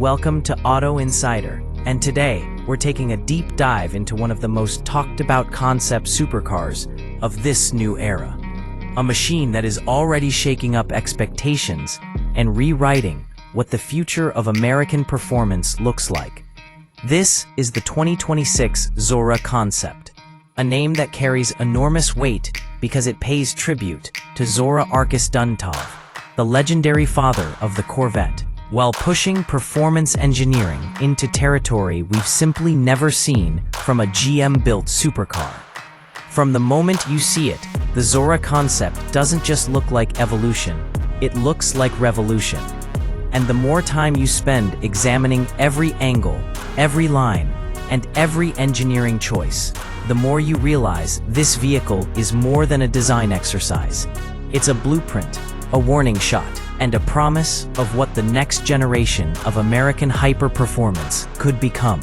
Welcome to Auto Insider, and today we're taking a deep dive into one of the most talked about concept supercars of this new era. A machine that is already shaking up expectations and rewriting what the future of American performance looks like. This is the 2026 Zora Concept, a name that carries enormous weight because it pays tribute to Zora Duntov, the legendary father of the Corvette, while pushing performance engineering into territory we've simply never seen from a GM-built supercar. From the moment you see it, the Zora Concept doesn't just look like evolution, it looks like revolution. And the more time you spend examining every angle, every line, and every engineering choice, the more you realize this vehicle is more than a design exercise. It's a blueprint, a warning shot, and a promise of what the next generation of American hyper-performance could become.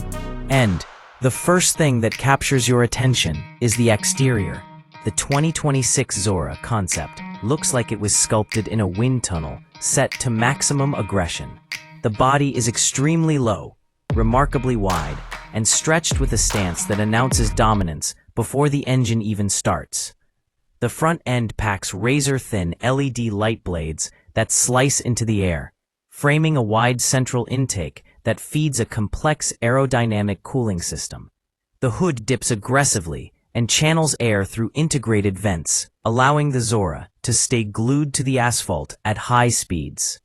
And the first thing that captures your attention is the exterior. The 2026 Zora Concept looks like it was sculpted in a wind tunnel set to maximum aggression. The body is extremely low, remarkably wide, and stretched with a stance that announces dominance before the engine even starts. The front end packs razor-thin LED light blades that slice into the air, framing a wide central intake that feeds a complex aerodynamic cooling system. The hood dips aggressively and channels air through integrated vents, allowing the Zora to stay glued to the asphalt at high speeds.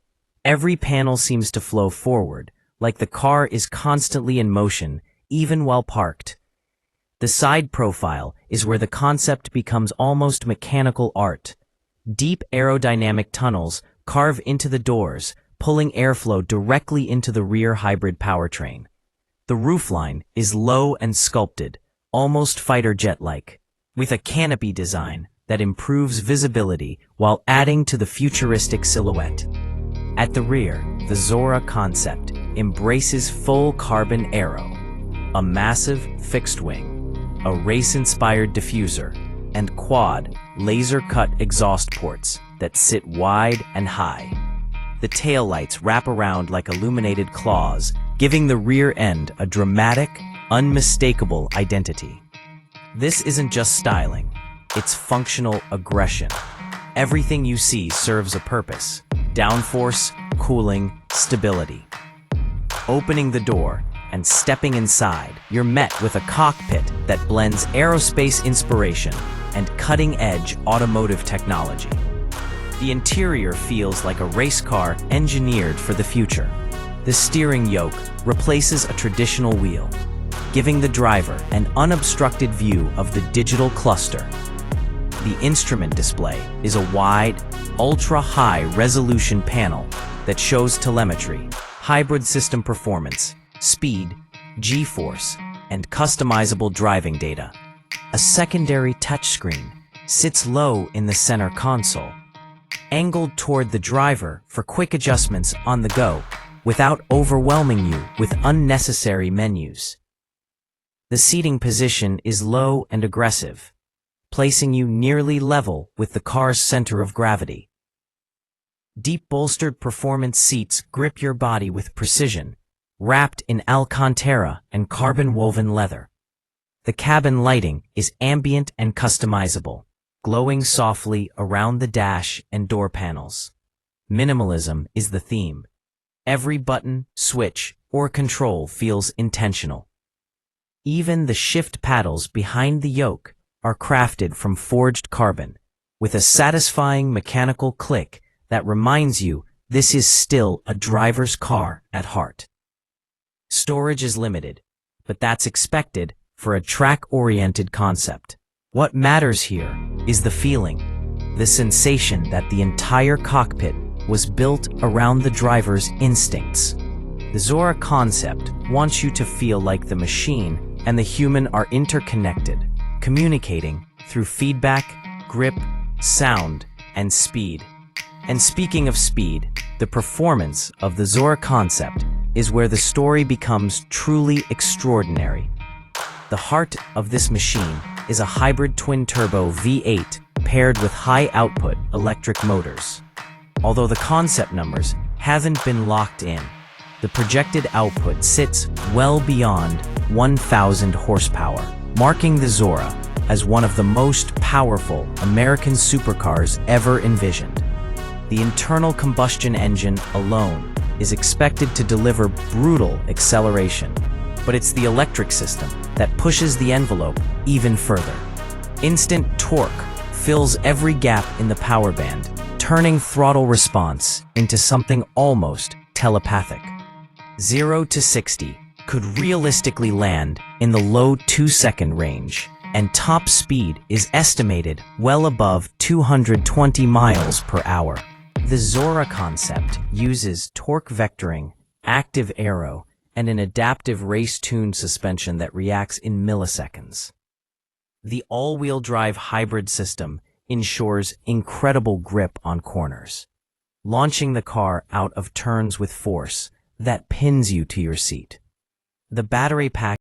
Every panel seems to flow forward, like the car is constantly in motion, even while parked. The side profile is where the concept becomes almost mechanical art. Deep aerodynamic tunnels carve into the doors, pulling airflow directly into the rear hybrid powertrain. The roofline is low and sculpted, almost fighter jet-like, with a canopy design that improves visibility while adding to the futuristic silhouette. At the rear, the Zora Concept embraces full carbon aero, a massive fixed wing, a race-inspired diffuser, and quad, laser-cut exhaust ports that sit wide and high. The taillights wrap around like illuminated claws, giving the rear end a dramatic, unmistakable identity. This isn't just styling, it's functional aggression. Everything you see serves a purpose: downforce, cooling, stability. Opening the door and stepping inside, you're met with a cockpit that blends aerospace inspiration and cutting-edge automotive technology. The interior feels like a race car engineered for the future. The steering yoke replaces a traditional wheel, giving the driver an unobstructed view of the digital cluster. The instrument display is a wide, ultra-high resolution panel that shows telemetry, hybrid system performance, speed, G-force, and customizable driving data. A secondary touchscreen sits low in the center console, angled toward the driver for quick adjustments on the go without overwhelming you with unnecessary menus. The seating position is low and aggressive, placing you nearly level with the car's center of gravity. Deep bolstered performance seats grip your body with precision, wrapped in Alcantara and carbon-woven leather. The cabin lighting is ambient and customizable, glowing softly around the dash and door panels. Minimalism is the theme. Every button, switch, or control feels intentional. Even the shift paddles behind the yoke are crafted from forged carbon, with a satisfying mechanical click that reminds you this is still a driver's car at heart. Storage is limited, but that's expected for a track-oriented concept. What matters here is the feeling, the sensation that the entire cockpit was built around the driver's instincts. The Zora Concept wants you to feel like the machine and the human are interconnected, communicating through feedback, grip, sound, and speed. And speaking of speed, the performance of the Zora Concept is where the story becomes truly extraordinary. The heart of this machine is a hybrid twin-turbo V8 paired with high-output electric motors. Although the concept numbers haven't been locked in, the projected output sits well beyond 1,000 horsepower, marking the Zora as one of the most powerful American supercars ever envisioned. The internal combustion engine alone is expected to deliver brutal acceleration, but it's the electric system that pushes the envelope even further. Instant torque fills every gap in the power band, turning throttle response into something almost telepathic. 0 to 60 could realistically land in the low 2-second range, and top speed is estimated well above 220 miles per hour. The Zora Concept uses torque vectoring, active aero, and an adaptive race-tuned suspension that reacts in milliseconds. The all-wheel drive hybrid system ensures incredible grip on corners, launching the car out of turns with force that pins you to your seat. The battery pack